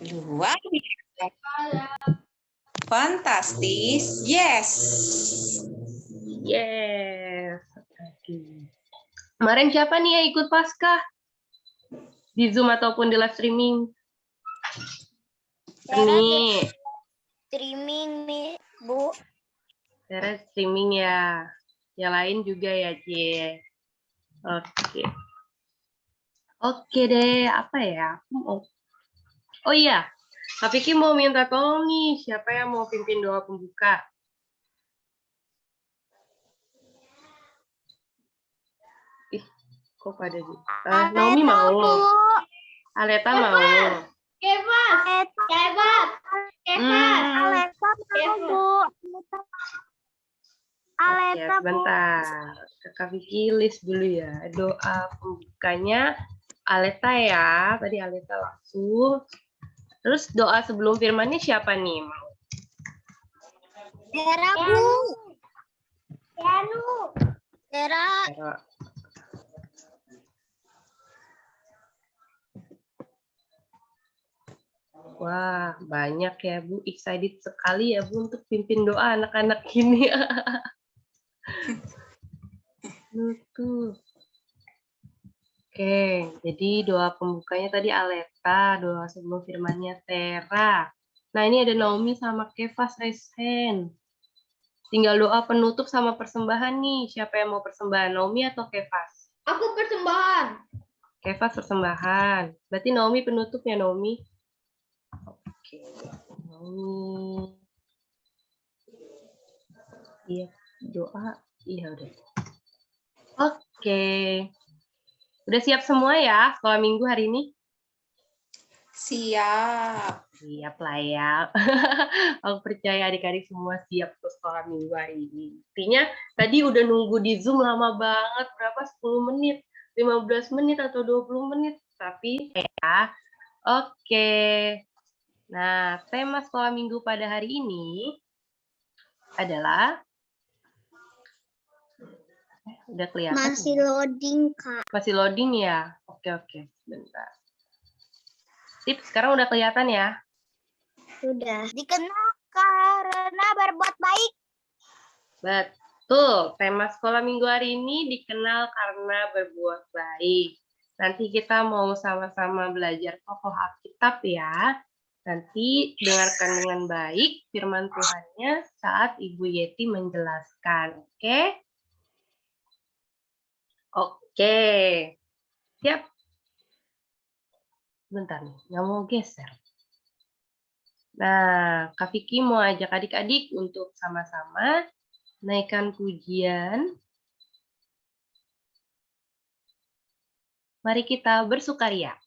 Luar biasa. Fantastis. Yes. Yes. Oke. Kemarin siapa nih yang ikut Paskah? Di Zoom ataupun di live streaming? Nih. Streaming nih, Bu. Cara streaming ya. Yang lain juga ya, Cie. Oke. Oke deh, apa ya? Oh iya, Kak Vicky mau minta tolong nih, siapa yang mau pimpin doa pembuka? Ih, kok pada gitu? Naomi mau. Aleta mau. Kevat. Aleta mau, Bu. Oke, sebentar. Kak Vicky list dulu ya. Doa pembukanya Aleta ya. Tadi Aleta langsung. Terus doa sebelum firmannya siapa nih? Tera, Bu. Tera. Wah, banyak ya Bu. Excited sekali ya Bu untuk pimpin doa anak-anak ini. Tuh. Oke, jadi doa pembukanya tadi Aleta, doa sebelum firmannya Tera. Nah, ini ada Naomi sama Kevas raise hand. Tinggal doa penutup sama persembahan nih. Siapa yang mau persembahan, Naomi atau Kevas? Aku persembahan. Kevas persembahan. Berarti Naomi penutupnya, Naomi. Oke, Naomi. Iya, doa. Iya, udah. Oke. Udah siap semua ya sekolah minggu hari ini? Siap. Siap lah ya. Aku percaya adik-adik semua siap untuk sekolah minggu hari ini. Intinya tadi udah nunggu di Zoom lama banget. Berapa? 10 menit, 15 menit, atau 20 menit. Tapi ya, oke. Nah, tema sekolah minggu pada hari ini adalah udah kelihatan? Masih loading, Kak. Masih loading ya? Oke. Sebentar. Sip, sekarang udah kelihatan ya? Sudah. Dikenal karena berbuat baik. Betul, tema sekolah minggu hari ini dikenal karena berbuat baik. Nanti kita mau sama-sama belajar tokoh Alkitab ya. Nanti dengarkan dengan baik firman Tuhannya saat Ibu Yeti menjelaskan. Oke? Oke. Siap? Bentar nih, nggak mau geser. Nah, Kak Vicky mau ajak adik-adik untuk sama-sama naikkan pujian. Mari kita bersukaria.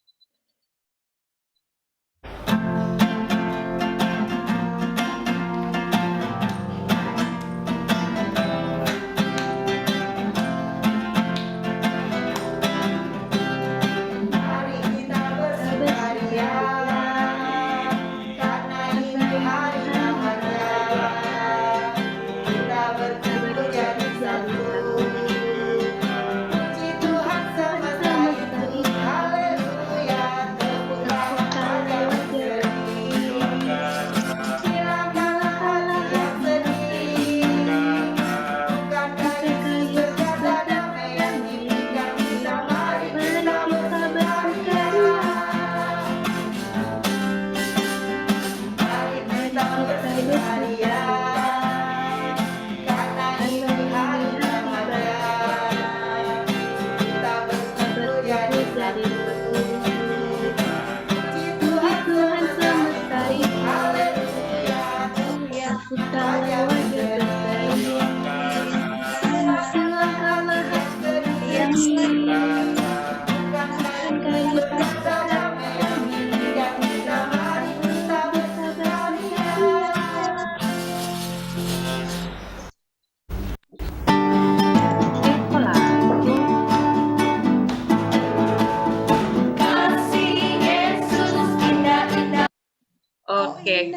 Oke,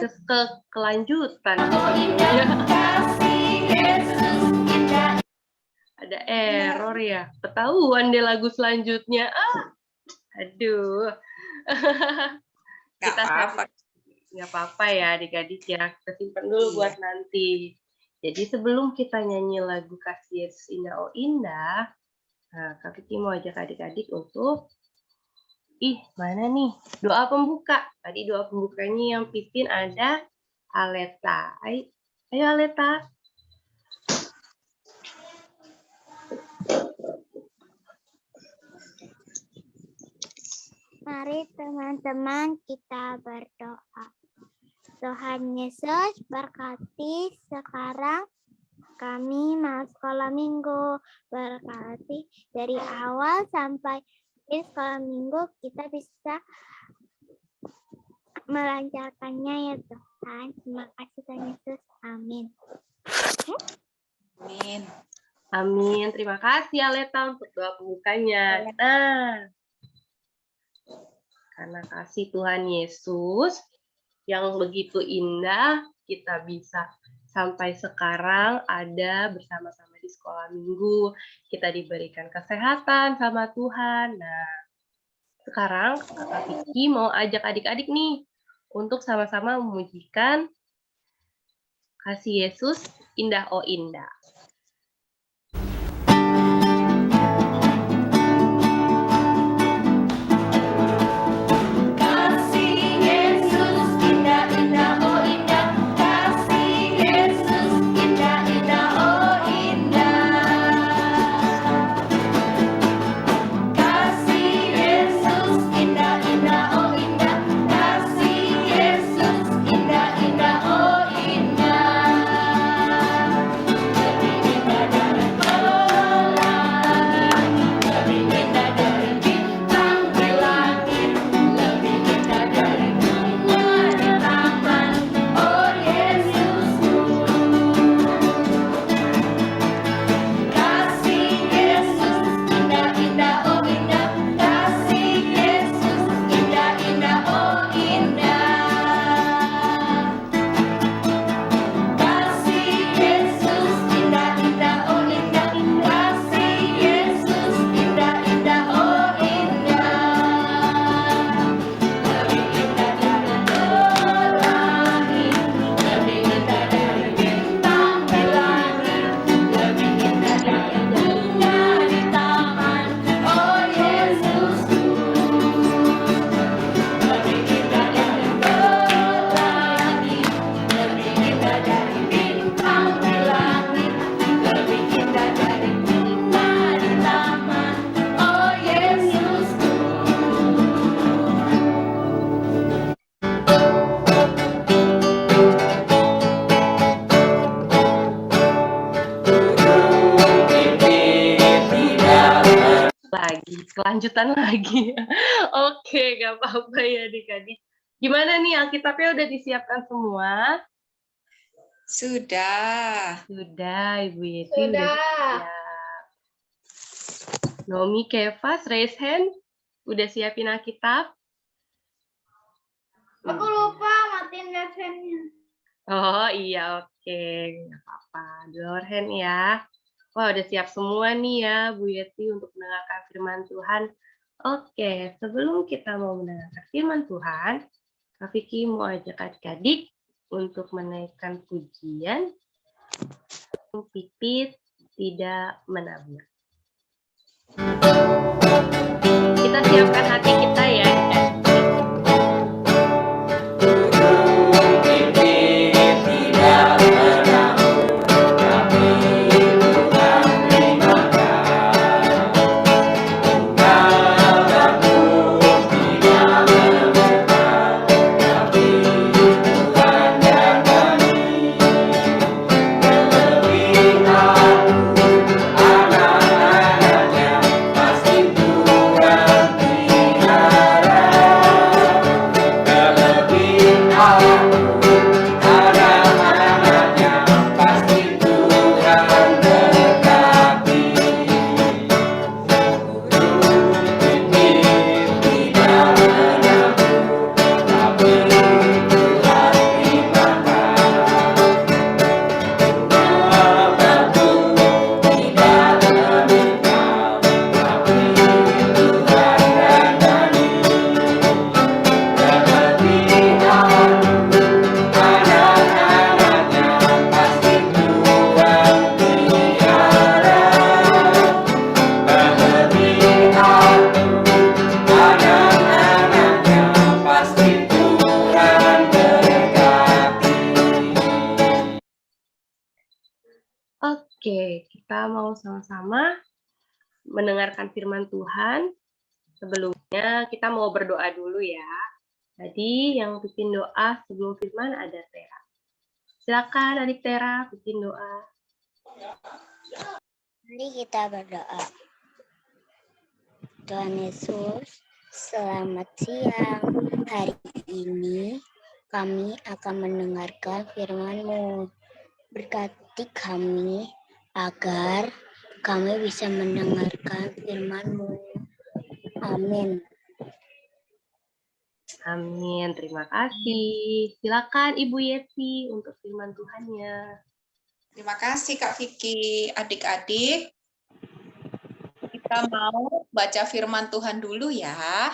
kelanjutan videonya. Ada error ya. Ketahuan deh lagu selanjutnya. Aduh. Nggak Kita apa-apa. nggak apa-apa ya adik-adik ya, kita simpan dulu Iya. buat nanti. Jadi sebelum kita nyanyi lagu Kasih Yesus Indah Oh Indah, nah, Kak Vicky mau ajak adik-adik untuk, mana nih? Doa pembuka. Tadi doa pembukanya yang pimpin ada Aleta. Ayo Aleta. Mari teman-teman kita berdoa. Tuhan Yesus berkati sekarang kami mau sekolah minggu. Berkati dari awal sampai akhir sekolah minggu kita bisa melancarkannya ya Tuhan. Terima kasih Tuhan Yesus. Amin. Amin. Amin. Terima kasih Aleta untuk doa pembukanya. Nah, karena kasih Tuhan Yesus yang begitu indah, kita bisa sampai sekarang ada bersama-sama di sekolah minggu. Kita diberikan kesehatan sama Tuhan. Nah, sekarang Kakak Vicky mau ajak adik-adik nih untuk sama-sama memujikan Kasih Yesus Indah Oh Indah. Kelanjutan lagi. Oke, gak apa-apa ya adik-adik. Gimana nih Alkitabnya udah disiapkan semua? Sudah. Sudah, Ibu Yeti udah siap. Nomi, Kevas, raise hand. Udah siapin Alkitab? Aku lupa matiin handnya. Oh iya, oke. Gak apa-apa. Lower hand ya. Wah, udah siap semua nih ya, Bu Yeti, untuk mendengarkan firman Tuhan. Oke, sebelum kita mau mendengarkan firman Tuhan, Kak Vicky mau ajak adik-adik untuk menaikkan pujian, pipit tidak menabur. Kita siapkan hati kita ya, adik-adik. Anak-anaknya pasti Tuhan pelihara. Oke, kita mau sama-sama mendengarkan firman Tuhan. Sebelumnya kita mau berdoa dulu ya. Jadi yang bikin doa sebelum firman ada Tera. Silakan adik Tera bikin doa. Mari kita berdoa. Tuhan Yesus, selamat siang. Hari ini kami akan mendengarkan firman-Mu. Berkati kami agar kami bisa mendengarkan firman-Mu. Amin. Amin, terima kasih. Silakan Ibu Yeti untuk firman Tuhannya. Terima kasih Kak Vicky. Adik-adik, kita mau baca firman Tuhan dulu ya.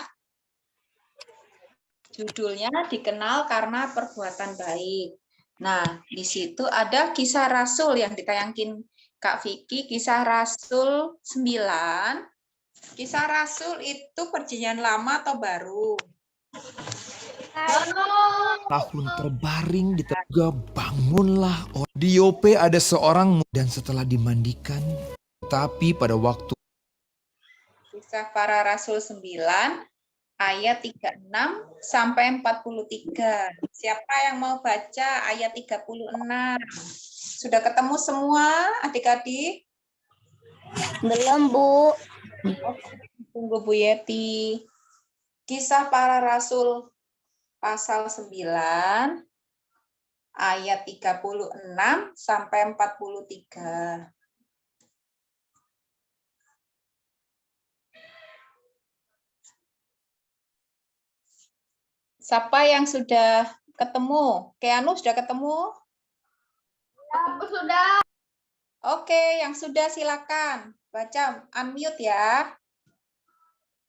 Judulnya dikenal karena perbuatan baik. Nah, di situ ada kisah Rasul yang ditayangin Kak Vicky, kisah Rasul 9. Kisah Rasul itu perjanjian lama atau baru? Tahun terbaring di tengah bangunlah. Di Yope ada seorang dan setelah dimandikan, tapi pada waktu Kisah para Rasul 9 ayat 36 sampai 43. Siapa yang mau baca ayat 36? Sudah ketemu semua adik-adik? Belum, Bu. Tunggu Bu Yeti. Kisah para Rasul pasal 9 ayat 36 sampai 43. Siapa yang sudah ketemu? Keanu sudah ketemu? Aku sudah. Oke, yang sudah silakan. Baca, unmute ya.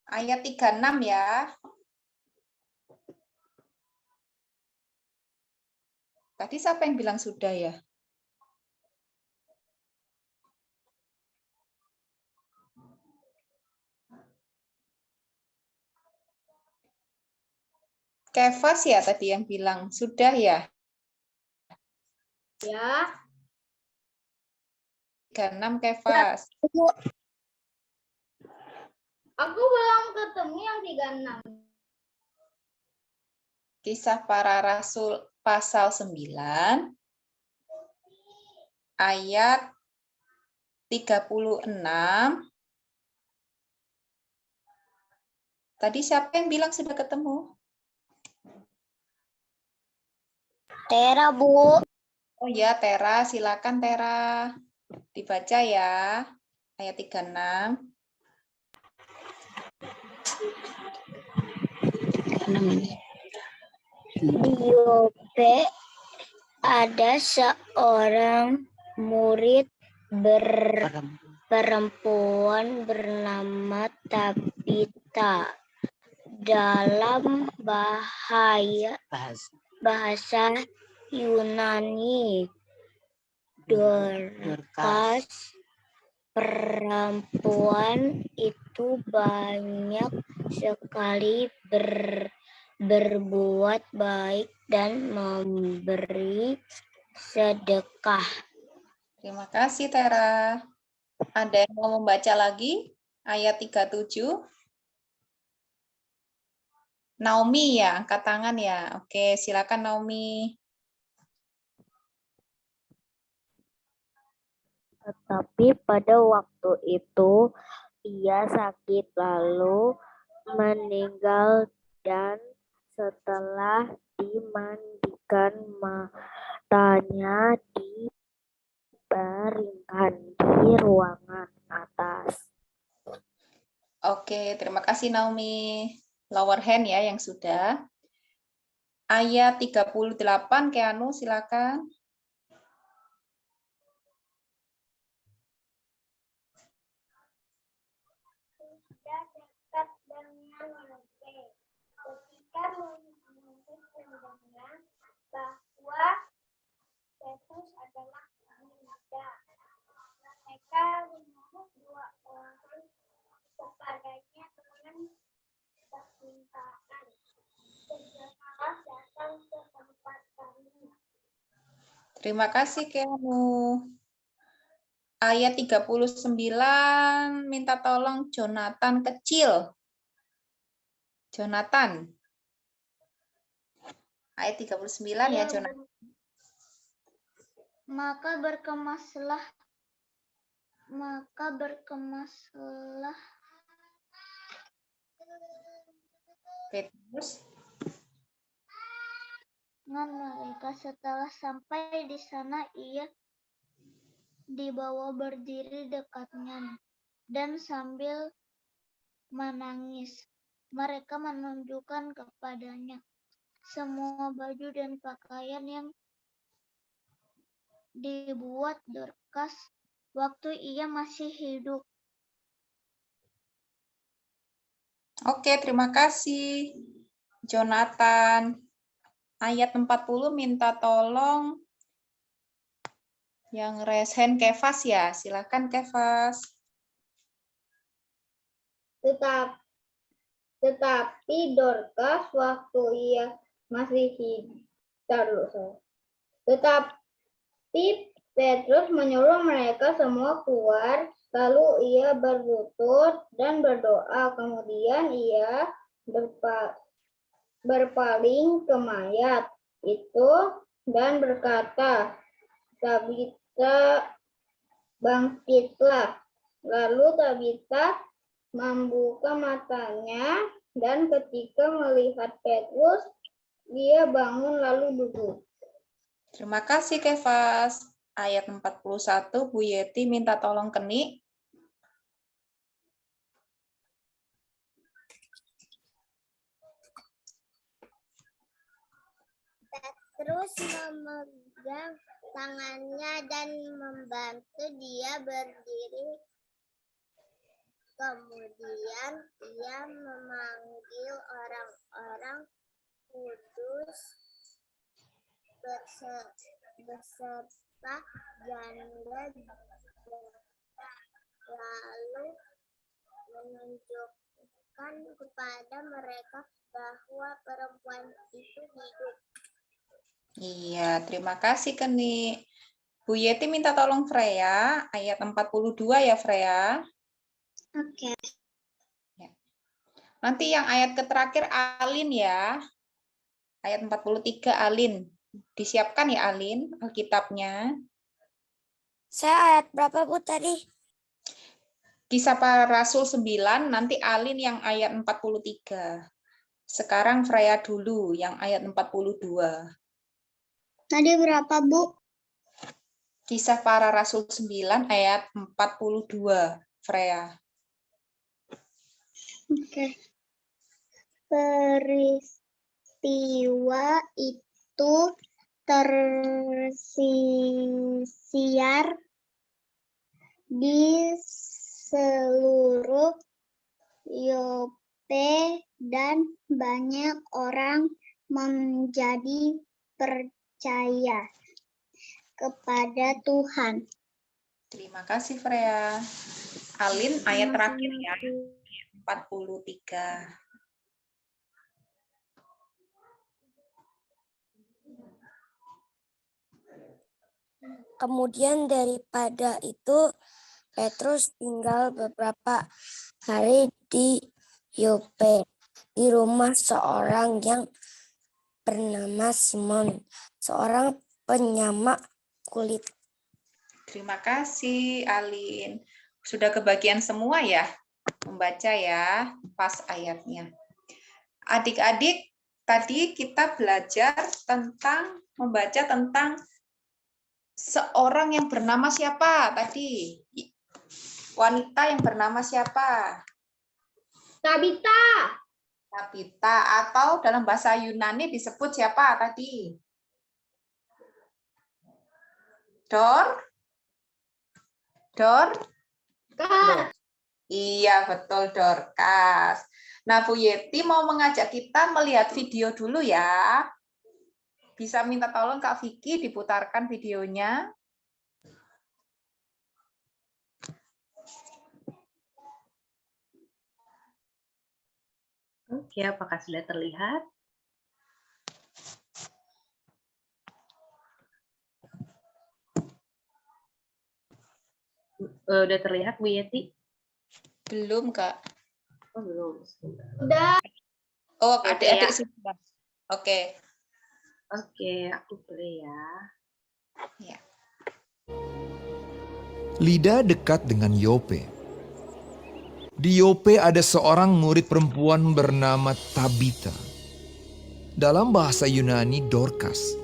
Ayat 36 ya. Tadi siapa yang bilang sudah ya? Kefas ya tadi yang bilang sudah ya? Ya. 36 Kefas. Aku belum ketemu yang 36. Kisah para Rasul pasal 9 ayat 36. Tadi siapa yang bilang sudah ketemu? Tera, Bu. Oh ya, Tera, silakan Tera. Dibaca ya, ayat 36. Di Yope ada seorang murid perempuan bernama Tabita. Dalam bahasa Yunani, Dorcas, perempuan itu banyak sekali berbuat baik dan memberi sedekah. Terima kasih Tera. Ada yang mau membaca lagi? Ayat 37. Naomi ya, angkat tangan ya. Oke, silakan Naomi. Tetapi pada waktu itu ia sakit lalu meninggal, dan setelah dimandikan matanya dibaringkan di ruangan atas. Oke, terima kasih Naomi. Lower hand ya yang sudah. Ayat 38, Keanu silakan. Dekat dengan Yope, ketika murid mendengar bahwa Yesus adalah nabi muda, mereka menyuruh 2 orang kepadanya dengan permintaan, segeralah datang ke tempat kami. Terima kasih Keanu. ayat 39 minta tolong Jonathan kecil. Jonathan. Ayat 39 ya, Jonathan. Maka berkemaslah Petrus. dengan mereka. Setelah sampai di sana, ia dibawa berdiri dekatnya dan sambil menangis, mereka menunjukkan kepadanya semua baju dan pakaian yang dibuat Dorcas waktu ia masih hidup. Oke, terima kasih, Jonathan. Ayat 40 minta tolong yang raise hand Kefas ya. Silakan Kefas. Tetapi Dorcas waktu ia masih hidup. Tetapi Petrus menyuruh mereka semua keluar, lalu ia berlutut dan berdoa. Kemudian ia berpaling ke mayat itu dan berkata, Tabita, bangkitlah. Lalu Tabita membuka matanya dan ketika melihat Petrus, dia bangun lalu duduk. Terima kasih Kefas. Ayat 41 Bu Yeti minta tolong Keni. Terus memegang tangannya dan membantu dia berdiri. Kemudian ia memanggil orang-orang kudus beserta janda, lalu menunjukkan kepada mereka bahwa perempuan itu hidup. Iya, terima kasih Keni. Bu Yeti minta tolong Freya, ayat 42 ya Freya. Oke. Nanti yang ayat terakhir Alin ya. Ayat 43 Alin. Disiapkan ya Alin Alkitabnya. Saya ayat berapa Bu tadi? Kisah Para Rasul 9, nanti Alin yang ayat 43. Sekarang Freya dulu yang ayat 42. Tadi berapa Bu? Kisah Para Rasul 9 ayat 42, Freya. Oke. Peristiwa itu tersiar di seluruh Yope dan banyak orang menjadi percaya kepada Tuhan. Terima kasih Freya. Alin ayat terakhir ya, 43. Kemudian daripada itu, Petrus tinggal beberapa hari di Yope, di rumah seorang yang bernama Simon, seorang penyamak kulit. Terima kasih Alin. Sudah kebagian semua ya membaca ya pas ayatnya. Adik-adik, tadi kita belajar tentang membaca tentang seorang yang bernama siapa tadi? Wanita yang bernama siapa? Tabita. Tabita, atau dalam bahasa Yunani disebut siapa tadi? Dor? Iya, betul Dorcas. Nah, Bu Yeti mau mengajak kita melihat video dulu ya. Bisa minta tolong Kak Vicky diputarkan videonya. Oke, apakah sudah terlihat? Udah terlihat Bu Yeti? Belum, Kak. Oh, belum. Oh, Oke, adik-adik ya. sudah. Oke. Oke, aku play ya. Ya. Lida dekat dengan Yope. Di Yope ada seorang murid perempuan bernama Tabita. Dalam bahasa Yunani, Dorcas.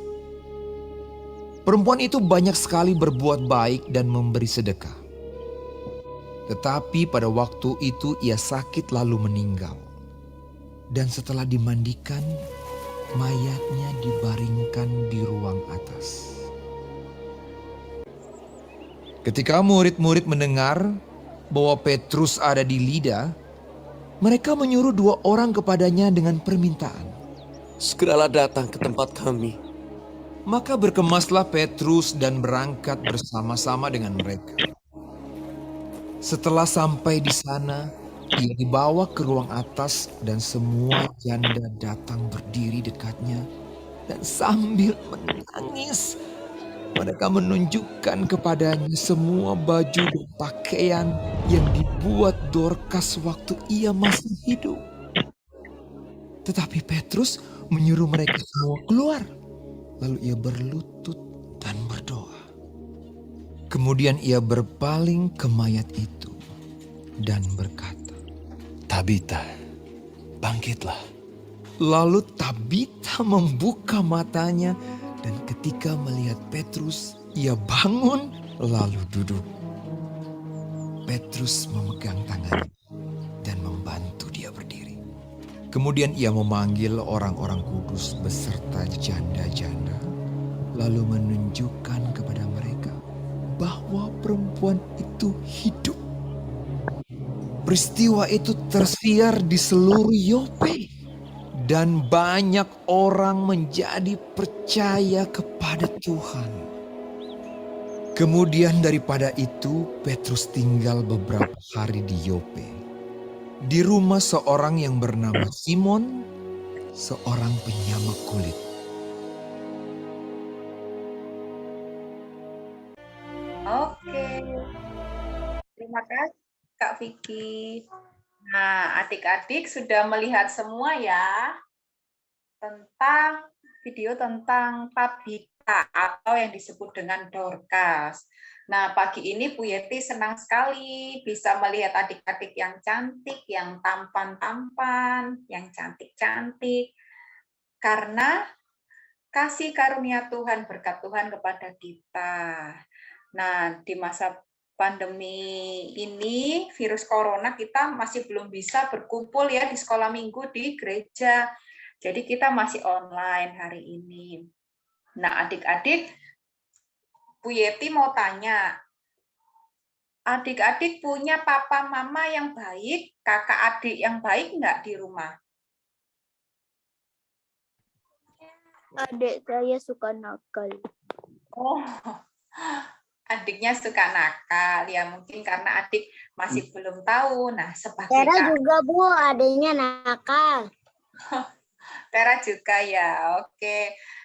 Perempuan itu banyak sekali berbuat baik dan memberi sedekah. Tetapi pada waktu itu ia sakit lalu meninggal. Dan setelah dimandikan, mayatnya dibaringkan di ruang atas. Ketika murid-murid mendengar bahwa Petrus ada di Lida, mereka menyuruh 2 orang kepadanya dengan permintaan. Segeralah datang ke tempat kami. Maka berkemaslah Petrus dan berangkat bersama-sama dengan mereka. Setelah sampai di sana, ia dibawa ke ruang atas dan semua janda datang berdiri dekatnya dan sambil menangis. Mereka menunjukkan kepadanya semua baju dan pakaian yang dibuat Dorcas waktu ia masih hidup. Tetapi Petrus menyuruh mereka semua keluar. Lalu ia berlutut dan berdoa. Kemudian ia berpaling ke mayat itu dan berkata, Tabita, bangkitlah. Lalu Tabita membuka matanya dan ketika melihat Petrus, ia bangun lalu duduk. Petrus memegang tangannya dan membantu dia berdiri. Kemudian ia memanggil orang-orang kudus beserta janda-janda, lalu menunjukkan kepada mereka bahwa perempuan itu hidup. Peristiwa itu tersiar di seluruh Yope. Dan banyak orang menjadi percaya kepada Tuhan. Kemudian daripada itu, Petrus tinggal beberapa hari di Yope. Di rumah seorang yang bernama Simon, seorang penyamak kulit. Oke. Terima kasih, Kak Vicky. Nah, adik-adik sudah melihat semua ya tentang video tentang Tabita atau yang disebut dengan Dorcas. Nah, pagi ini Bu Yeti senang sekali bisa melihat adik-adik yang cantik, yang tampan-tampan, yang cantik-cantik. Karena kasih karunia Tuhan, berkat Tuhan kepada kita. Nah, di masa pandemi ini, virus corona, kita masih belum bisa berkumpul ya di sekolah minggu di gereja. Jadi kita masih online hari ini. Nah, adik-adik, Bu Yeti mau tanya, adik-adik punya papa mama yang baik, kakak adik yang baik nggak di rumah? Adik saya suka nakal. Oh, adiknya suka nakal ya, mungkin karena adik masih belum tahu. Nah, sebagai Tera juga Bu, adiknya nakal. Tera juga ya, oke.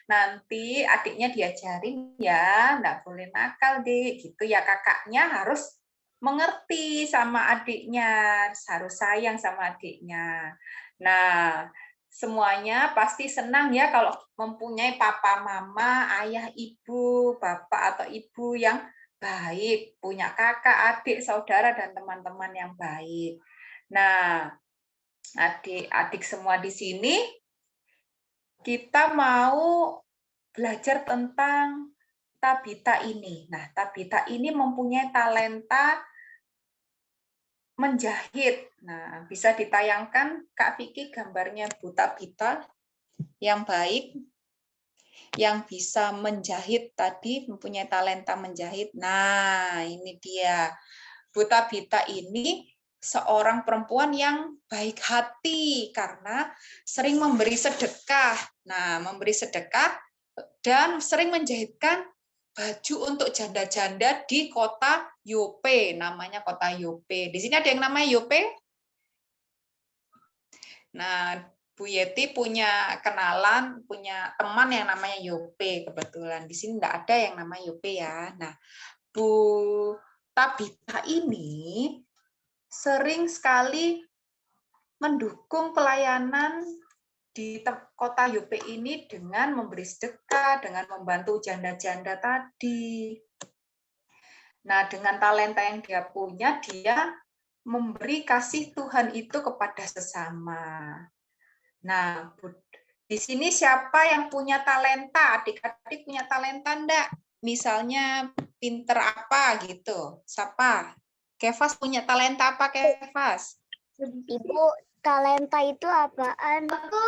Nanti adiknya diajarin ya, nggak boleh nakal, Dik. Gitu ya, kakaknya harus mengerti sama adiknya, harus sayang sama adiknya. Nah, semuanya pasti senang ya kalau mempunyai papa, mama, ayah, ibu, bapak atau ibu yang baik, punya kakak, adik, saudara, dan teman-teman yang baik. Nah, adik-adik semua di sini, kita mau belajar tentang Tabita ini. Nah, Tabita ini mempunyai talenta menjahit. Nah, bisa ditayangkan Kak Vicky gambarnya Bu Tabita yang baik, yang bisa menjahit tadi, mempunyai talenta menjahit. Nah, ini dia. Bu Tabita ini seorang perempuan yang baik hati karena sering memberi sedekah. Nah, memberi sedekah dan sering menjahitkan baju untuk janda-janda di kota Yope, namanya kota Yope. Di sini ada yang namanya Yope? Nah, Bu Yeti punya kenalan, punya teman yang namanya Yope kebetulan. Di sini enggak ada yang namanya Yope ya. Nah, Bu Tabita ini sering sekali mendukung pelayanan di kota Yope ini dengan memberi sedekah, dengan membantu janda-janda tadi. Nah, dengan talenta yang dia punya, dia memberi kasih Tuhan itu kepada sesama. Nah, di sini siapa yang punya talenta? Adik-adik punya talenta enggak? Misalnya pinter apa gitu. Siapa? Kefas punya talenta apa, Kefas? Ibu, talenta itu apaan? Aku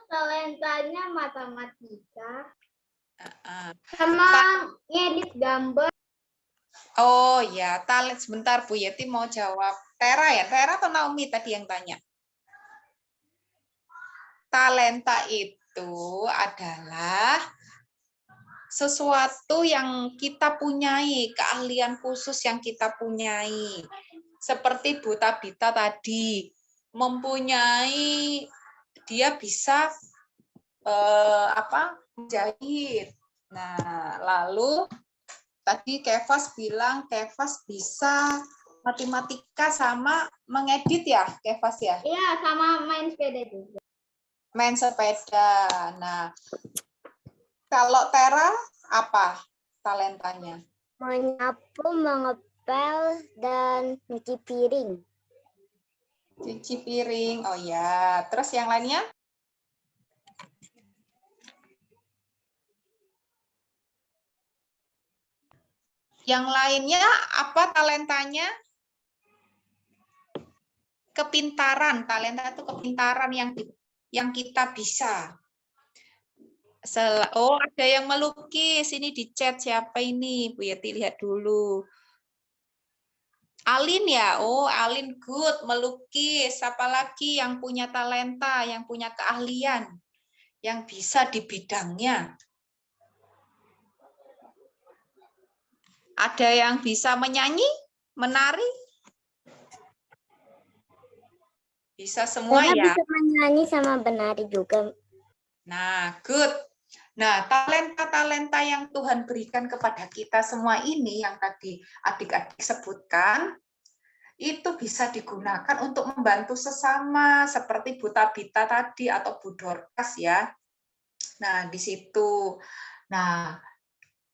talentanya matematika sama ngedit gambar. Oh ya, talent sebentar Bu Yeti mau jawab. Tera ya? Tera atau Naomi tadi yang tanya? Talenta itu adalah sesuatu yang kita punyai, keahlian khusus yang kita punyai. Seperti Bu Tabita tadi, mempunyai, dia bisa menjahit. Nah, lalu tadi Kefas bilang Kefas bisa matematika sama mengedit ya, Kefas ya? Iya, sama main sepeda juga. Main sepeda. Nah, kalau Tera apa talentanya? Menyapu, mengepel, dan nyuci piring. Cuci piring. Oh ya. Terus yang lainnya? Yang lainnya apa talentanya? Kepintaran. Talenta itu kepintaran yang kita bisa. Oh, ada yang melukis. Ini di chat siapa ini? Bu Yeti lihat dulu. Alin ya? Oh, Alin good. Melukis. Siapa lagi yang punya talenta, yang punya keahlian, yang bisa di bidangnya? Ada yang bisa menyanyi, menari? Bisa semua Saya ya? bisa menyanyi sama menari juga. Nah, good. Nah, talenta-talenta yang Tuhan berikan kepada kita semua ini, yang tadi adik-adik sebutkan, itu bisa digunakan untuk membantu sesama, seperti Bu Tabita tadi, atau Bu Dorcas ya. Nah, di situ. Nah,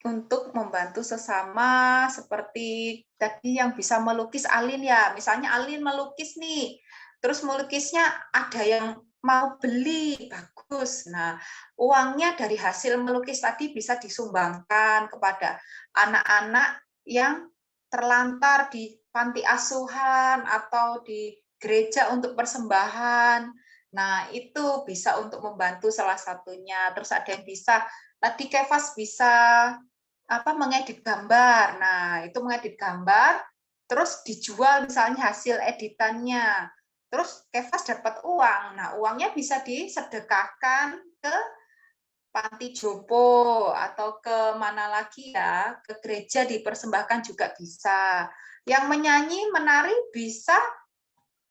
untuk membantu sesama, seperti tadi yang bisa melukis Alin ya, misalnya Alin melukis nih, terus melukisnya ada yang mau beli, bagus. Nah, uangnya dari hasil melukis tadi bisa disumbangkan kepada anak-anak yang terlantar di panti asuhan atau di gereja untuk persembahan. Nah, itu bisa untuk membantu salah satunya. Terus ada yang bisa, tadi Kefas bisa mengedit gambar. Nah, itu mengedit gambar, terus dijual misalnya hasil editannya. Terus Kefas dapat uang. Nah, uangnya bisa disedekahkan ke panti jompo atau ke mana lagi ya, ke gereja dipersembahkan juga bisa. Yang menyanyi, menari bisa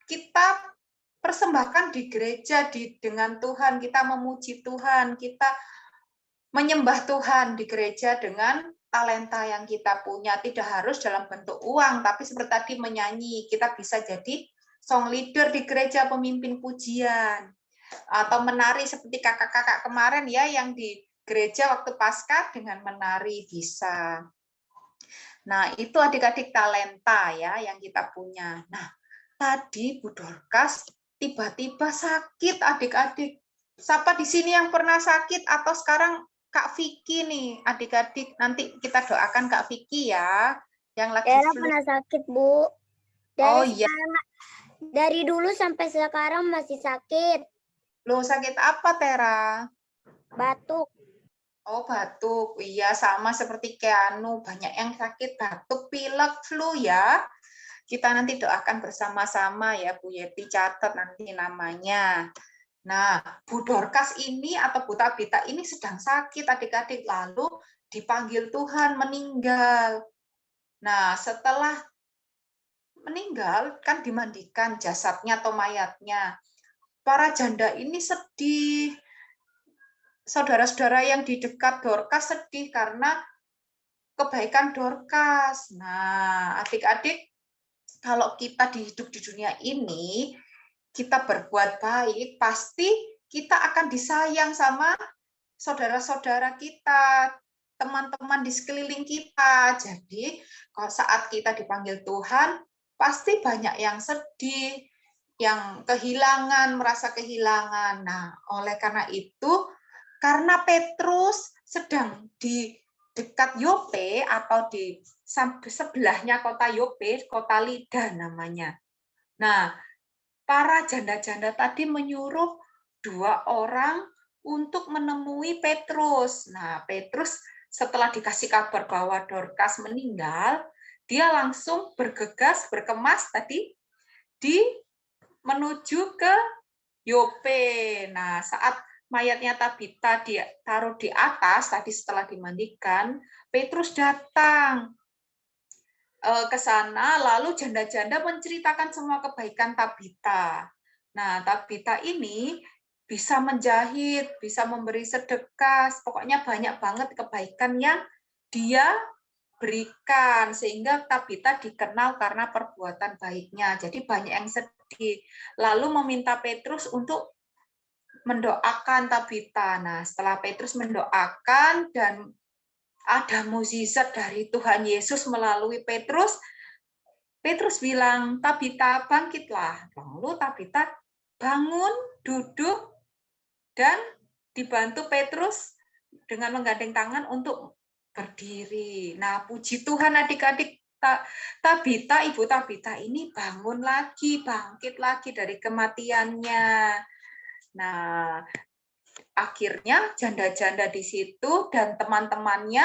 kita persembahkan di gereja dengan Tuhan, kita memuji Tuhan, kita menyembah Tuhan di gereja dengan talenta yang kita punya. Tidak harus dalam bentuk uang, tapi seperti tadi menyanyi, kita bisa jadi song leader di gereja, pemimpin pujian. Atau menari seperti kakak-kakak kemarin ya, yang di gereja waktu Paskah dengan menari bisa. Nah, itu adik-adik talenta ya yang kita punya. Nah, tadi Bu Dorcas tiba-tiba sakit adik-adik. Siapa di sini yang pernah sakit atau sekarang Kak Vicky nih, adik-adik, nanti kita doakan Kak Vicky ya, yang lagi Tera flu. pernah sakit, Bu. Oh iya, Dari dulu sampai sekarang masih sakit. loh sakit apa Tera? Batuk. Oh batuk, iya sama seperti Keanu, banyak yang sakit batuk, pilek, flu ya. Kita nanti doakan bersama-sama ya Bu Yeti, catat nanti namanya. Nah, Bu Dorcas ini atau Bu Tabita ini sedang sakit adik-adik, lalu dipanggil Tuhan meninggal. Nah, setelah meninggal kan dimandikan jasadnya atau mayatnya. Para janda ini sedih. Saudara-saudara yang di dekat Dorcas sedih karena kebaikan Dorcas. Nah, adik-adik, kalau kita hidup di dunia ini, kita berbuat baik, pasti kita akan disayang sama saudara-saudara kita, teman-teman di sekeliling kita. Jadi, kalau saat kita dipanggil Tuhan, pasti banyak yang sedih, yang kehilangan, merasa kehilangan. Nah, oleh karena itu, karena Petrus sedang di dekat Yope atau di sebelahnya kota Yope, kota Lida namanya. Nah, para janda-janda tadi menyuruh 2 orang untuk menemui Petrus. Nah, Petrus setelah dikasih kabar bahwa Dorcas meninggal, dia langsung bergegas, berkemas tadi menuju ke Yope. Nah, saat mayatnya Tabita ditaruh di atas, tadi setelah dimandikan, Petrus datang ke sana, lalu janda-janda menceritakan semua kebaikan Tabita. Nah, Tabita ini bisa menjahit, bisa memberi sedekah, pokoknya banyak banget kebaikan yang dia berikan, sehingga Tabita dikenal karena perbuatan baiknya. Jadi banyak yang sedih. Lalu meminta Petrus untuk mendoakan Tabita. Nah, setelah Petrus mendoakan dan ada mukjizat dari Tuhan Yesus melalui Petrus, Petrus bilang, Tabita bangkitlah. Lalu Tabita bangun, duduk, dan dibantu Petrus dengan menggandeng tangan untuk berdiri. Nah, puji Tuhan adik-adik, Tabita, Ibu Tabita ini bangun lagi, bangkit lagi dari kematiannya. Nah, akhirnya janda-janda di situ dan teman-temannya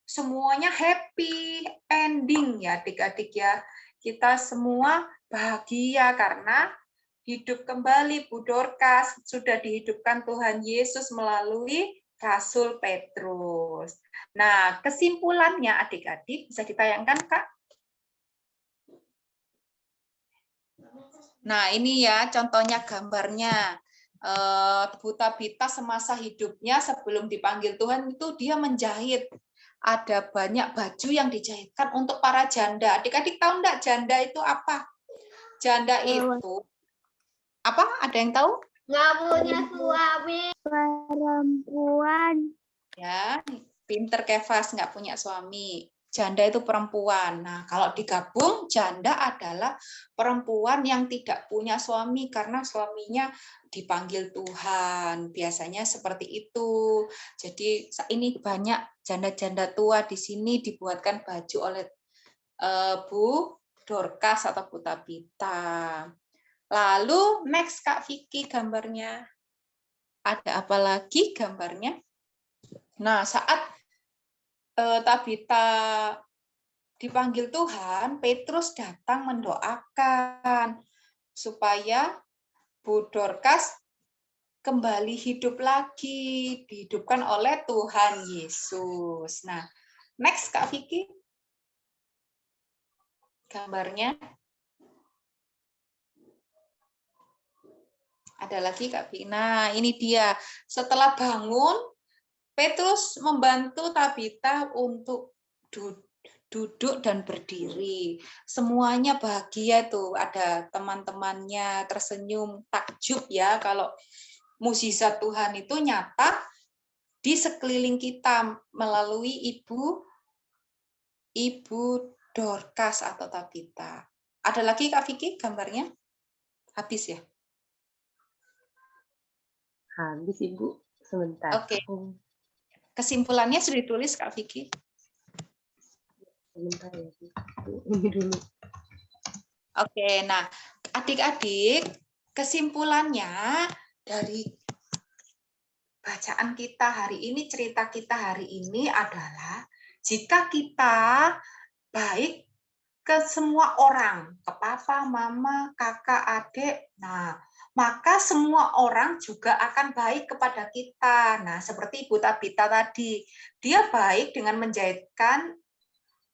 semuanya happy ending ya adik-adik ya. Kita semua bahagia karena hidup kembali Bu Dorcas, sudah dihidupkan Tuhan Yesus melalui Rasul Petrus. Nah, kesimpulannya adik-adik bisa ditayangkan, Kak? Nah, ini ya contohnya gambarnya. Bu Tabita semasa hidupnya sebelum dipanggil Tuhan itu dia menjahit. Ada banyak baju yang dijahitkan untuk para janda. Adik-adik tahu enggak janda itu apa? Janda itu apa? Ada yang tahu? Nggak punya suami. Perempuan. Ya, pinter Kevas, nggak punya suami. Janda itu perempuan. Nah, kalau digabung, janda adalah perempuan yang tidak punya suami karena suaminya dipanggil Tuhan. Biasanya seperti itu. Jadi ini banyak janda-janda tua di sini dibuatkan baju oleh Bu Dorcas atau Bu Tabita. Lalu next Kak Vicky gambarnya. Ada apa lagi gambarnya? Nah, saat Tabita dipanggil Tuhan, Petrus datang mendoakan supaya Bu Dorcas kembali hidup lagi, dihidupkan oleh Tuhan Yesus. Nah, next Kak Vicky. Gambarnya. Ada lagi Kak Vicky. Nah, ini dia. Setelah bangun, Petrus membantu Tabita untuk duduk dan berdiri. Semuanya bahagia tuh. Ada teman-temannya tersenyum, takjub ya kalau mukjizat Tuhan itu nyata di sekeliling kita melalui Ibu Dorcas atau Tabita. Ada lagi Kak Vicky gambarnya? Habis ya? Habis Ibu. Sebentar. Oke. Kesimpulannya sudah ditulis Kak Vicky? Sebentar ya. Ini dulu. Oke, nah adik-adik, kesimpulannya dari bacaan kita hari ini, cerita kita hari ini adalah jika kita baik ke semua orang, ke papa, mama, kakak, adik, nah maka semua orang juga akan baik kepada kita. Nah, seperti Ibu Tabita tadi, dia baik dengan menjahitkan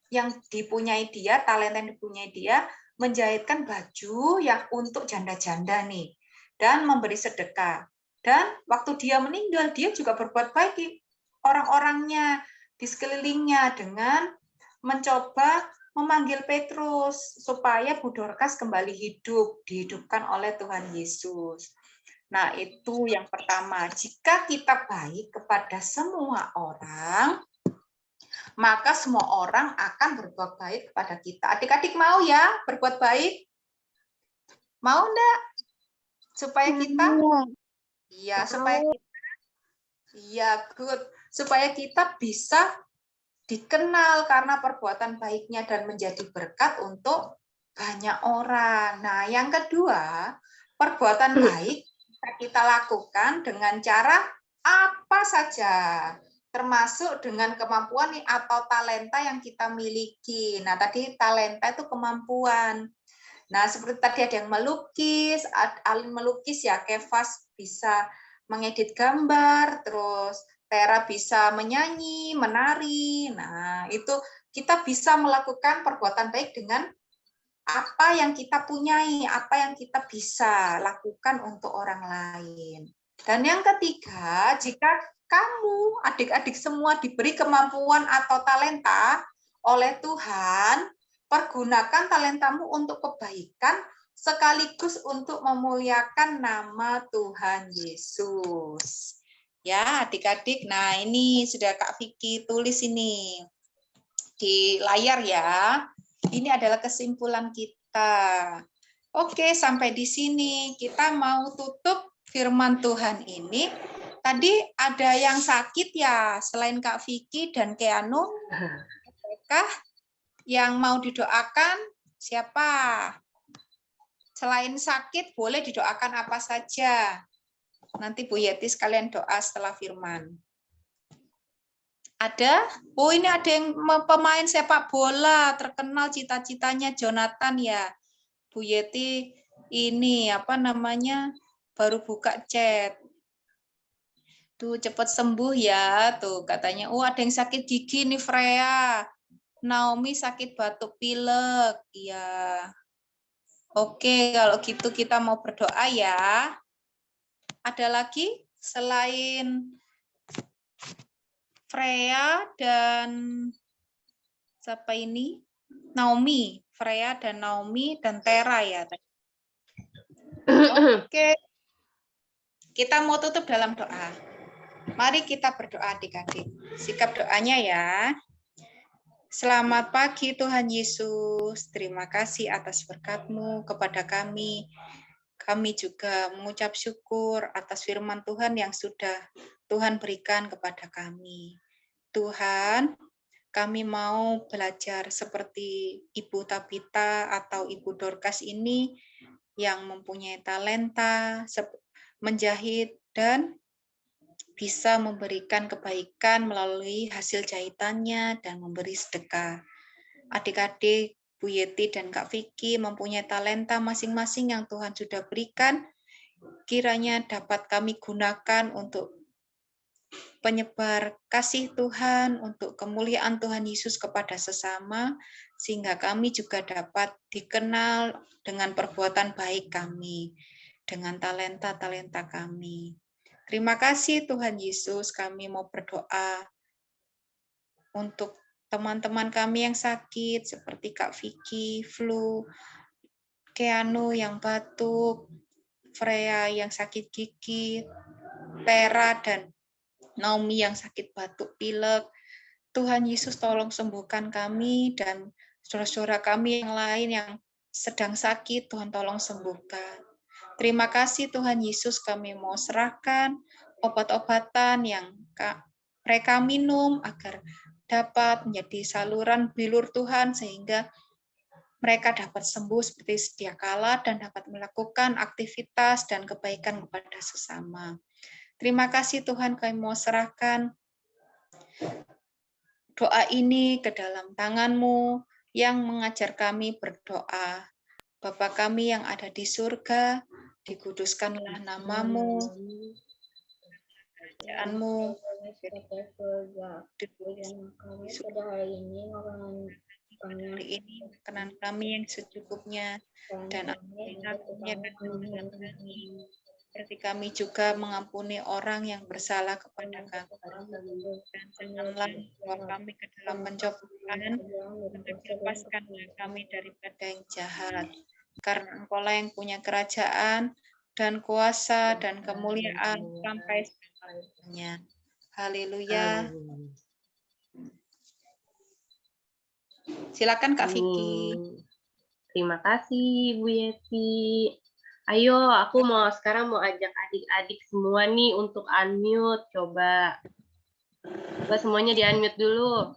yang dipunyai dia, talenta yang dipunyai dia, menjahitkan baju yang untuk janda-janda nih, dan memberi sedekah. Dan waktu dia meninggal, dia juga berbuat baik di orang-orangnya, di sekelilingnya dengan mencoba memanggil Petrus supaya Bu Dorcas kembali hidup, dihidupkan oleh Tuhan Yesus. Nah, itu yang pertama. Jika kita baik kepada semua orang, maka semua orang akan berbuat baik kepada kita. Adik-adik mau ya berbuat baik? Mau enggak? Supaya kita? Iya, supaya kita, iya, good. Supaya kita bisa dikenal karena perbuatan baiknya dan menjadi berkat untuk banyak orang. Nah, yang kedua, perbuatan baik bisa kita lakukan dengan cara apa saja, termasuk dengan kemampuan atau talenta yang kita miliki. Nah, tadi talenta itu kemampuan. Nah, seperti tadi ada yang melukis, Alin melukis ya, Kevas bisa mengedit gambar, terus Tera bisa menyanyi, menari. Nah, itu kita bisa melakukan perbuatan baik dengan apa yang kita punyai, apa yang kita bisa lakukan untuk orang lain. Dan yang ketiga, jika kamu, adik-adik semua diberi kemampuan atau talenta oleh Tuhan, pergunakan talentamu untuk kebaikan sekaligus untuk memuliakan nama Tuhan Yesus. Ya, adik-adik. Nah, ini sudah Kak Vicky tulis ini di layar ya. Ini adalah kesimpulan kita. Oke, sampai di sini kita mau tutup firman Tuhan ini. Tadi ada yang sakit ya, selain Kak Vicky dan Keanu. Apakah yang mau didoakan? Siapa? Selain sakit, boleh didoakan apa saja. Nanti Bu Yeti sekalian doa setelah firman. Ada? Oh, ini ada yang pemain sepak bola terkenal, cita-citanya Jonathan ya. Bu Yeti ini apa namanya? Baru buka chat. Tuh cepat sembuh ya, tuh katanya. Oh, ada yang sakit gigi nih Freya. Naomi sakit batuk pilek. Ya. Oke, kalau gitu kita mau berdoa ya. Ada lagi selain Freya dan siapa ini? Naomi, Freya dan Naomi dan Tera ya. Oke. Kita mau tutup dalam doa. Mari kita berdoa adik-adik. Sikap doanya ya. Selamat pagi Tuhan Yesus. Terima kasih atas berkat-Mu kepada kami. Kami juga mengucap syukur atas firman Tuhan yang sudah Tuhan berikan kepada kami. Tuhan, kami mau belajar seperti Ibu Tabita atau Ibu Dorcas ini yang mempunyai talenta menjahit dan bisa memberikan kebaikan melalui hasil jahitannya dan memberi sedekah. Adik-adik, Bu Yeti dan Kak Vicky mempunyai talenta masing-masing yang Tuhan sudah berikan, kiranya dapat kami gunakan untuk penyebar kasih Tuhan, untuk kemuliaan Tuhan Yesus kepada sesama, sehingga kami juga dapat dikenal dengan perbuatan baik kami, dengan talenta-talenta kami. Terima kasih Tuhan Yesus, kami mau berdoa untuk teman-teman kami yang sakit, seperti Kak Vicky, flu, Keanu yang batuk, Freya yang sakit gigi, Tera dan Naomi yang sakit batuk pilek. Tuhan Yesus tolong sembuhkan kami dan saudara-saudara kami yang lain yang sedang sakit, Tuhan tolong sembuhkan. Terima kasih Tuhan Yesus, kami mau serahkan obat-obatan yang mereka minum agar dapat menjadi saluran bilur Tuhan sehingga mereka dapat sembuh seperti sedia kala dan dapat melakukan aktivitas dan kebaikan kepada sesama. Terima kasih Tuhan, kami mau serahkan doa ini ke dalam tangan-Mu yang mengajar kami berdoa. Bapa kami yang ada di surga, dikuduskanlah nama-Mu, kerajaan-Mu, hari ini makanan kami yang secukupnya, dan ampunilah kami seperti kami juga mengampuni orang yang bersalah kepada kami. Dan janganlah membawa kami ke dalam pencobaan, tetapi lepaskanlah kami daripada yang jahat. Karena Engkaulah yang punya kerajaan dan kuasa dan kemuliaan sampai selamanya. Haleluya. Silakan Kak Vicky. Terima kasih Bu Yeti. Ayo, aku sekarang mau ajak adik-adik semua nih untuk unmute. Coba semuanya di-unmute dulu.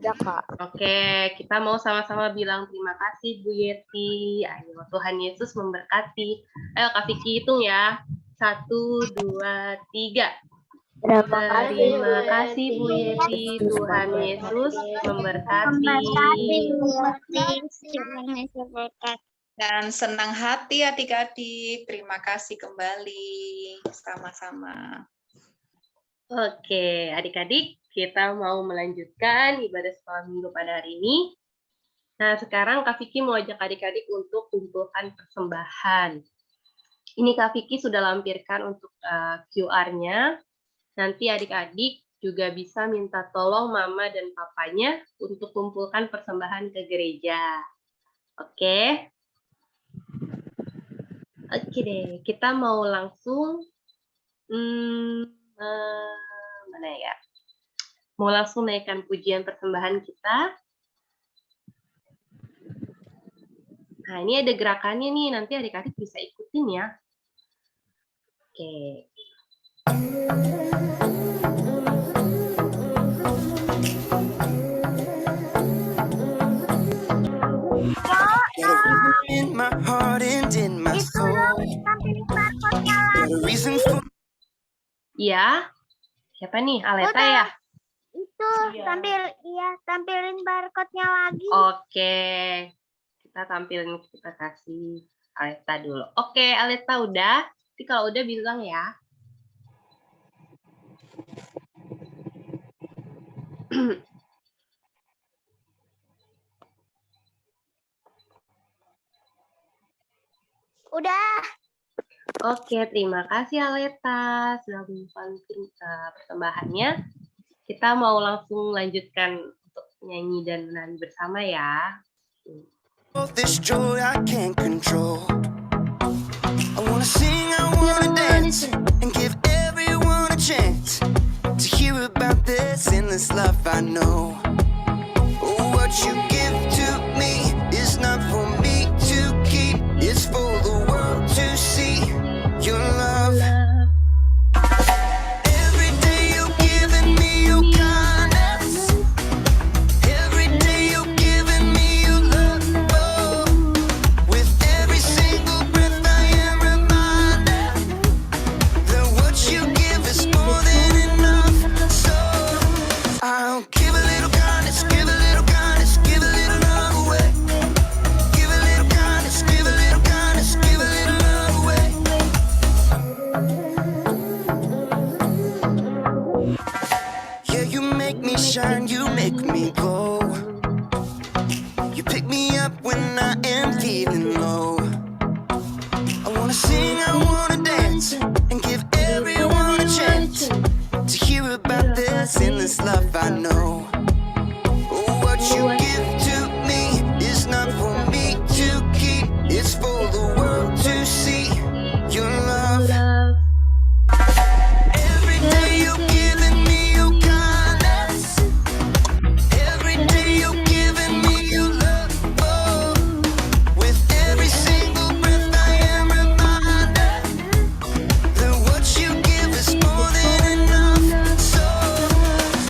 Ya, Kak. Oke, kita mau sama-sama bilang terima kasih Bu Yeti. Ayo, Tuhan Yesus memberkati. Ayo Kak Vicky hitung ya. 1, 2, 3. Terima kasih Bu Yeti. Tuhan Yesus memberkati. Dan senang hati adik-adik. Terima kasih kembali. Sama-sama. Oke, adik-adik, kita mau melanjutkan ibadah sekolah minggu pada hari ini. Nah, sekarang Kak Vicky mau ajak adik-adik untuk kumpulkan persembahan. Ini Kak Vicky sudah lampirkan untuk QR-nya. Nanti adik-adik juga bisa minta tolong mama dan papanya untuk kumpulkan persembahan ke gereja. Oke? Oke deh, kita mau langsung mana ya? Mau langsung naikkan pujian persembahan kita. Nah, ini ada gerakannya nih, nanti adik-adik bisa ikutin ya. Oke. In my heart and in my soul. Iya. Siapa nih? Aleta ya? Itu tampilin barcode-nya lagi. Oke. Kita tampilin, kita kasih Aleta dulu. Oke, Aleta udah. Nanti kalau udah bilang ya. Udah. Oke, terima kasih Aleta sudah membantu persembahannya. Kita mau langsung lanjutkan untuk nyanyi dan menari bersama ya. This joy I can't control. I wanna sing, I wanna dance, and give everyone a chance to hear about this endless love I know. Oh, what you give to me is not for me to keep, it's for the world to see your love. Every day you're giving me your kindness. Every day you're giving me your love. Oh, with every single breath I am reminded that what you give is more than enough. So I'll give a little kindness, give a little kindness, give a little love away. Give a little kindness, give a little kindness, give a little love away. Yeah, you make me shine, you make me glow. You pick me up when I am feeling low. I wanna sing, I wanna dance, and give everyone a chance to hear about this endless love I know. Oh, what you give to me is not for me to keep, it's for the world to see your love. Every day you're giving me your kindness. Every day you're giving me your love. Oh, with every single breath I am reminded that what you give is more than enough. So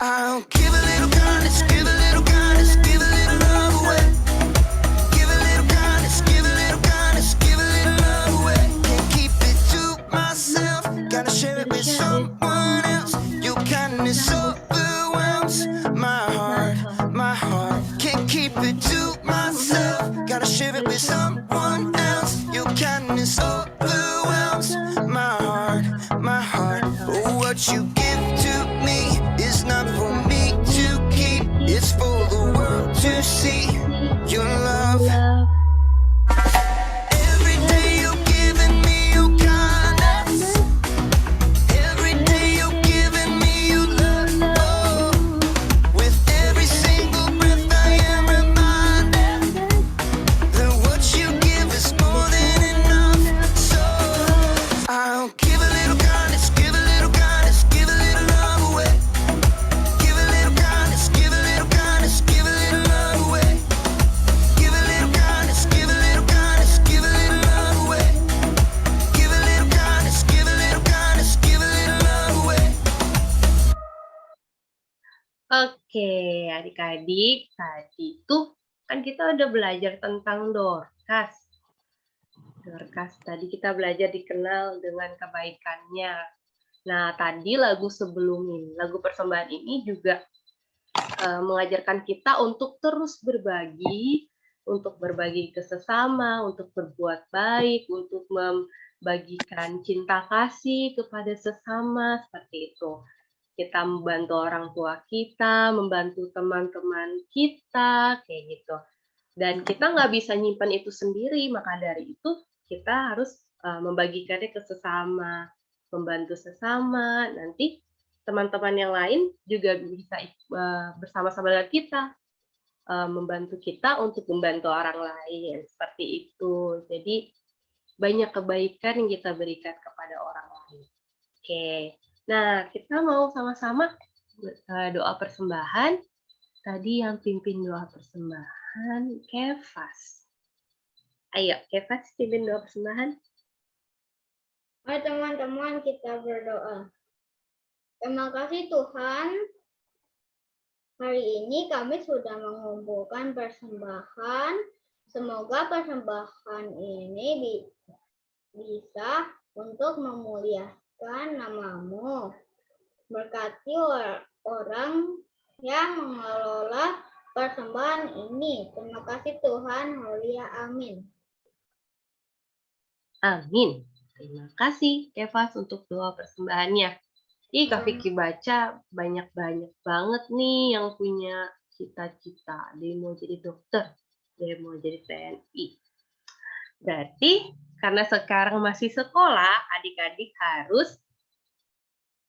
I'll give a little kindness, give a little kindness, give a little love away. Give a little kindness, give a little kindness, give a little love away. Can't keep it to myself, gotta share it with someone else. Your kindness overwhelms my heart, my heart. Can't keep it to myself, gotta share it with someone else. Your kindness overwhelms my heart, my heart. Oh, what you give to me is not for me to keep, it's for the world to see your love. Every day you're giving Oke, adik-adik, tadi tuh kan kita udah belajar tentang Dorcas. Dorcas, tadi kita belajar dikenal dengan kebaikannya. Nah, tadi lagu sebelum ini, lagu persembahan ini juga mengajarkan kita untuk terus berbagi, untuk berbagi ke sesama, untuk berbuat baik, untuk membagikan cinta kasih kepada sesama, seperti itu. Kita membantu orang tua kita, membantu teman-teman kita, kayak gitu. Dan kita nggak bisa nyimpan itu sendiri, maka dari itu kita harus membagikannya ke sesama, membantu sesama. Nanti teman-teman yang lain juga bisa bersama-sama dengan kita, membantu kita untuk membantu orang lain, seperti itu. Jadi banyak kebaikan yang kita berikan kepada orang lain. Oke. Nah, kita mau sama-sama doa persembahan. Tadi yang pimpin doa persembahan, Kefas. Ayo, Kefas pimpin doa persembahan. Mari teman-teman kita berdoa. Terima kasih Tuhan. Hari ini kami sudah mengumpulkan persembahan. Semoga persembahan ini bisa untuk memuliakan namamu. Berkati orang yang mengelola persembahan ini. Terima kasih Tuhan. Haleluya. Amin. Amin. Terima kasih, Kefas, untuk doa persembahannya. Kak Vicky baca banyak-banyak banget nih yang punya cita-cita. Dia mau jadi dokter, dia mau jadi TNI. Berarti karena sekarang masih sekolah, adik-adik harus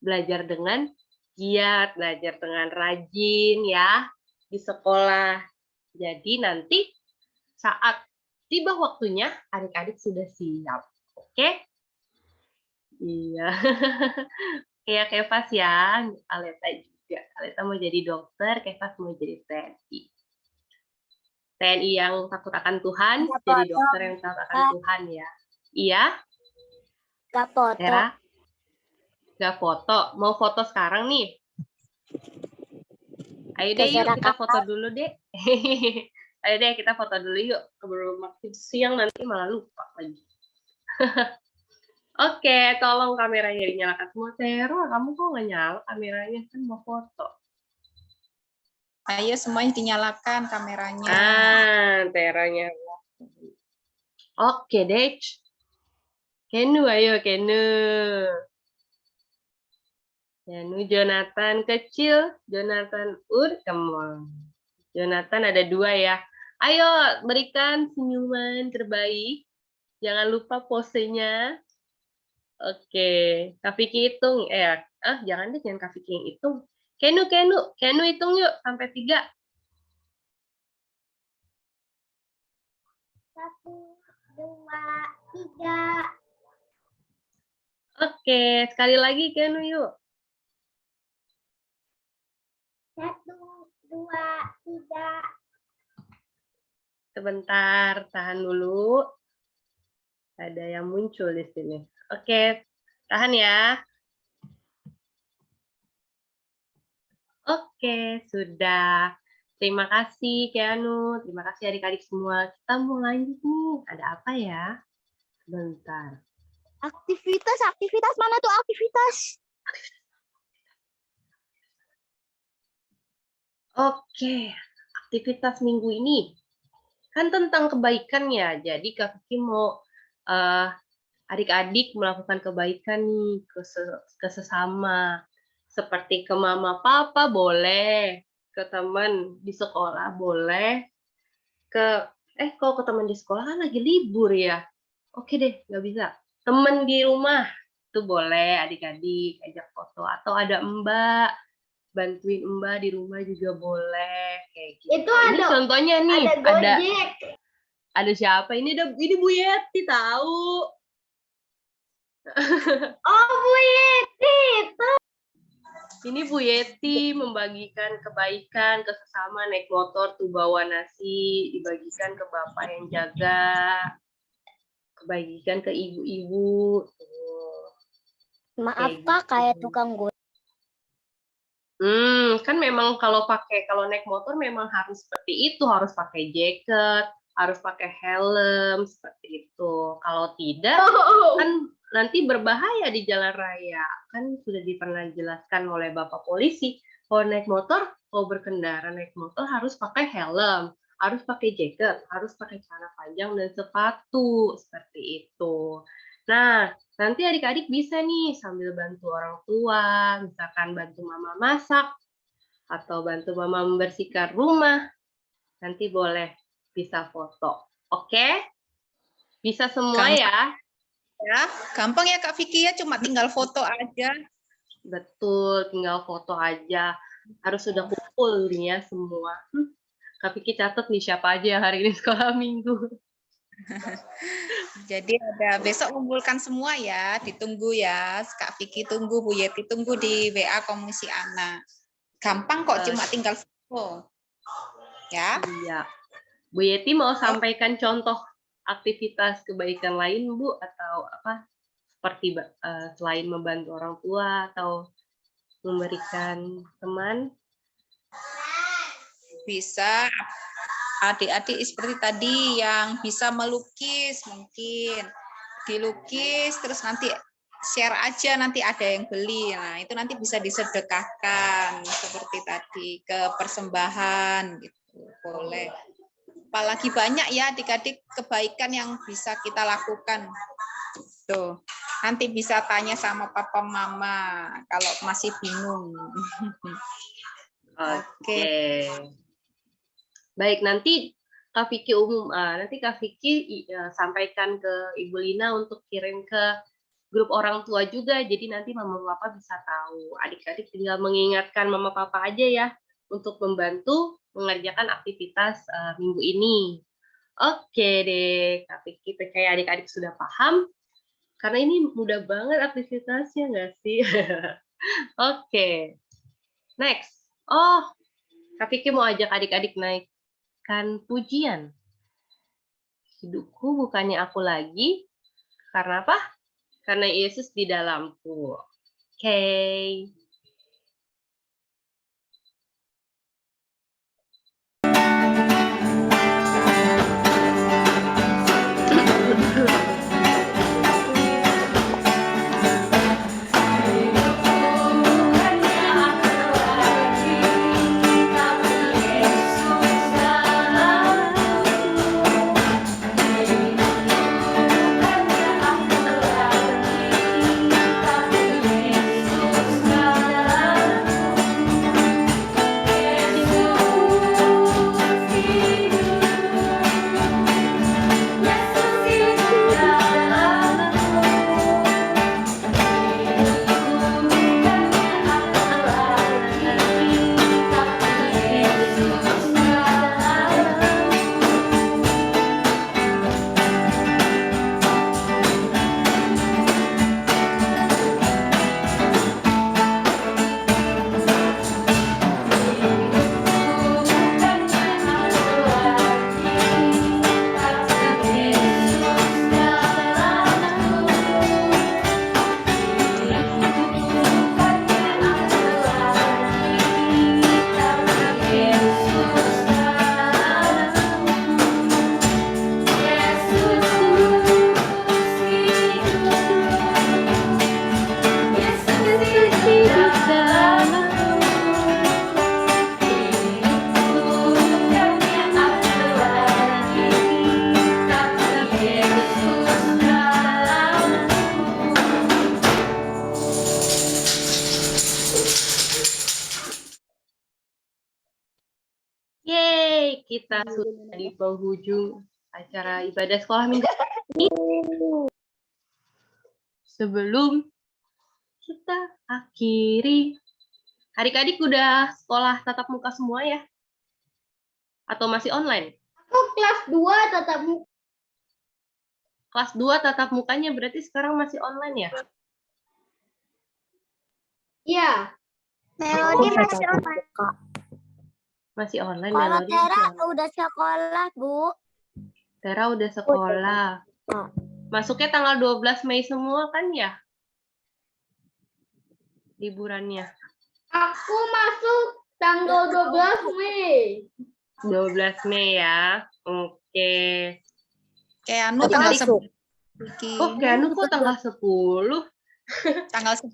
belajar dengan giat, belajar dengan rajin ya di sekolah. Jadi nanti saat tiba waktunya, adik-adik sudah siap. Oke? Iya. Kayak Kefas ya, Aleta juga. Aleta mau jadi dokter, Kefas mau jadi TNI. TNI yang takut akan Tuhan, jadi dokter yang takut akan Tuhan ya. Iya? Gak foto. Tera? Gak foto. Mau foto sekarang nih? Ayo deh yuk, kita foto dulu deh. Ayo deh, kita foto dulu yuk. Keburu makin siang nanti malah lupa lagi. Oke, tolong kameranya dinyalakan semua. Tera, kamu kok nggak nyala kameranya? Kan mau foto. Ayo semuanya dinyalakan kameranya. Teranya. Oke, deh. Kenu, ayo Kenu. Kenu, Jonathan kecil, Jonathan come on. Jonathan ada 2 ya. Ayo berikan senyuman terbaik. Jangan lupa posenya. Oke, Kak Vicky hitung. Jangan deh, jangan Kak Vicky yang hitung. Kenu hitung yuk sampai 3. 1, 2, 3. Oke, sekali lagi Kenu yuk. 1, 2, 3. Sebentar, tahan dulu. Ada yang muncul di sini. Oke, tahan ya. Oke, sudah. Terima kasih, Keanu. Terima kasih adik-adik semua. Kita mau lanjut nih. Ada apa ya? Bentar. Aktivitas mana tuh aktivitas? Oke, aktivitas minggu ini kan tentang kebaikan ya. Jadi Kak Vicky mau adik-adik melakukan kebaikan nih ke sesama. Seperti ke mama papa boleh, ke teman di sekolah boleh, kalau ke teman di sekolah kan lagi libur ya. Oke deh, nggak bisa. Teman di rumah itu boleh adik-adik ajak foto, atau ada mbak, bantuin mbak di rumah juga boleh kayak gitu. Itu Ini contohnya nih, Gojek. ada siapa? Ini Bu Yeti tahu. Oh, Bu Yeti itu. Ini Bu Yeti membagikan kebaikan ke sesama, naik motor tuh bawa nasi, dibagikan ke bapak yang jaga, kebagikan ke ibu-ibu. Maaf Pak, kayak tukang gue. Kan memang kalau naik motor memang harus seperti itu, harus pakai jaket, harus pakai helm seperti itu. Kalau tidak, kan nanti berbahaya di jalan raya. Kan sudah pernah dijelaskan oleh Bapak polisi, kalau naik motor, kalau berkendara naik motor harus pakai helm, harus pakai jaket, harus pakai celana panjang dan sepatu seperti itu. Nah, nanti adik-adik bisa nih sambil bantu orang tua, misalkan bantu mama masak, atau bantu mama membersihkan rumah, nanti boleh bisa foto. Oke? Bisa semua Gampang. ya? Ya, gampang ya Kak Vicky ya, cuma tinggal foto aja. Betul, tinggal foto aja. Harus sudah kumpul nih ya semua. Kak Vicky catat nih siapa aja yang hari ini sekolah minggu. Jadi ada besok kumpulkan semua ya, ditunggu ya. Kak Vicky tunggu, Bu Yeti tunggu di WA Komisi Anak. Gampang kok, cuma tinggal foto. Ya. Iya. Bu Yeti mau sampaikan contoh aktivitas kebaikan lain, Bu, atau apa? Seperti selain membantu orang tua atau memberikan teman? Bisa adik-adik seperti tadi yang bisa melukis, mungkin dilukis terus nanti share aja, nanti ada yang beli. Nah, itu nanti bisa disedekahkan seperti tadi ke persembahan gitu. Boleh. Apalagi banyak ya adik-adik kebaikan yang bisa kita lakukan. Tuh. Nanti bisa tanya sama papa mama kalau masih bingung. Oke. Baik, nanti Kak Vicky nanti Kak Vicky sampaikan ke Ibu Lina untuk kirim ke grup orang tua juga. Jadi nanti mama papa bisa tahu. Adik-adik tinggal mengingatkan mama papa aja ya untuk membantu mengerjakan aktivitas minggu ini. Oke deh, Kak Vicky percaya adik-adik sudah paham. Karena ini mudah banget aktivitasnya, nggak sih? Oke. Next. Oh, Kak Vicky mau ajak adik-adik naikkan pujian. Hidupku bukannya aku lagi. Karena apa? Karena Yesus di dalamku. Oke. Yeay, kita sudah di penghujung acara ibadah sekolah minggu ini. Sebelum kita akhiri, adik-adik udah sekolah tatap muka semua ya? Atau masih online? Aku kelas 2 tetap muka. Kelas 2 tatap mukanya berarti sekarang masih online ya? Iya. Melodi masih online. Masih online Kalau Melody Tera masih online. udah sekolah, Bu. Tera udah sekolah. Masuknya tanggal 12 Mei semua kan ya? Liburannya. Aku masuk Tanggal 12 Mei. 12 Mei ya. Oke. Keanu Oke, tanggal adik. 11. Vicky. Oh, Keanu kok tanggal 10? Tanggal 11.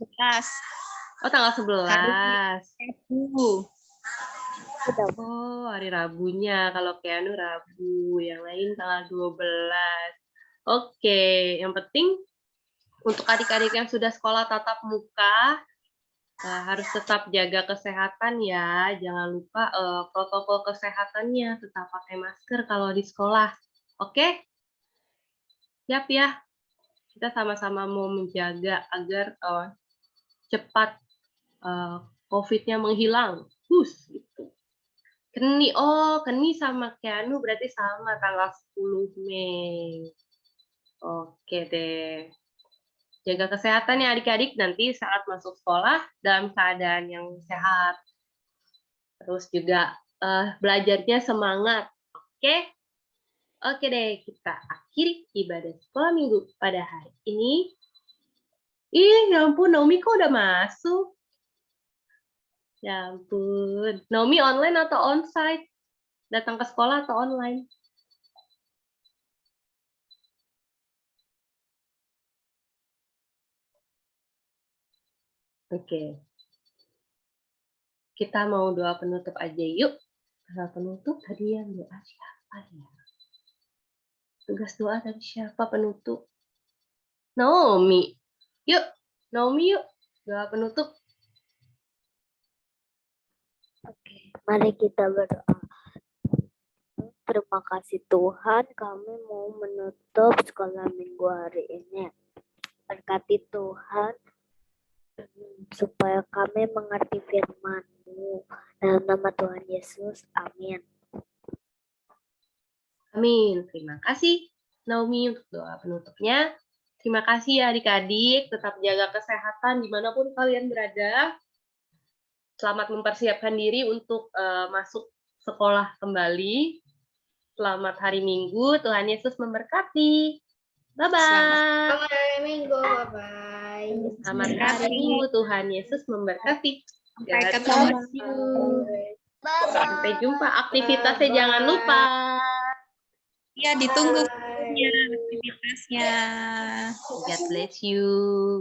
Oh, tanggal 11. Rabu. Oh, hari Rabunya. Kalau Keanu Rabu, yang lain tanggal 12. Oke, yang penting untuk adik-adik yang sudah sekolah tatap muka, harus tetap jaga kesehatan ya. Jangan lupa protokol kesehatannya, tetap pakai masker kalau di sekolah. Oke? Siap ya? Kita sama-sama mau menjaga agar cepat COVID-nya menghilang. Gitu. Keni sama Keanu berarti sama tanggal 10 Mei. Oke deh. Jaga kesehatan ya adik-adik, nanti saat masuk sekolah dalam keadaan yang sehat. Terus juga belajarnya semangat. Oke? Oke deh, kita akhiri ibadah sekolah minggu pada hari ini. Ya ampun, Naomi kok udah masuk? Ya ampun. Naomi online atau onsite? Datang ke sekolah atau online? Oke. Kita mau doa penutup aja yuk. Doa penutup tadi yang doa siapa ya? Tugas doa dari siapa penutup? Naomi. Yuk, Naomi yuk. Doa penutup. Oke, mari kita berdoa. Terima kasih Tuhan, kami mau menutup sekolah minggu hari ini. Berkati Tuhan, supaya kami mengerti firman-Mu. Dalam nama Tuhan Yesus, amin. Amin. Terima kasih Naomi untuk doa penutupnya. Terima kasih ya adik-adik. Tetap jaga kesehatan dimanapun kalian berada. Selamat mempersiapkan diri untuk masuk sekolah kembali. Selamat hari Minggu. Tuhan Yesus memberkati. Bye-bye. Selamat hari Minggu. Bye-bye. Selamat hari Minggu. Tuhan Yesus memberkati. Sampai God ketemu. bless you. Sampai jumpa. Aktivitasnya jangan lupa. Ya, ditunggu aktivitasnya. God bless you.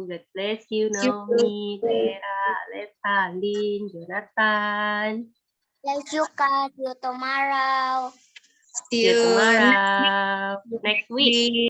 God bless you, Naomi, Tera, Leta, Lin, Jonathan. Let's you guys. See you tomorrow. See See you you tomorrow. Next week.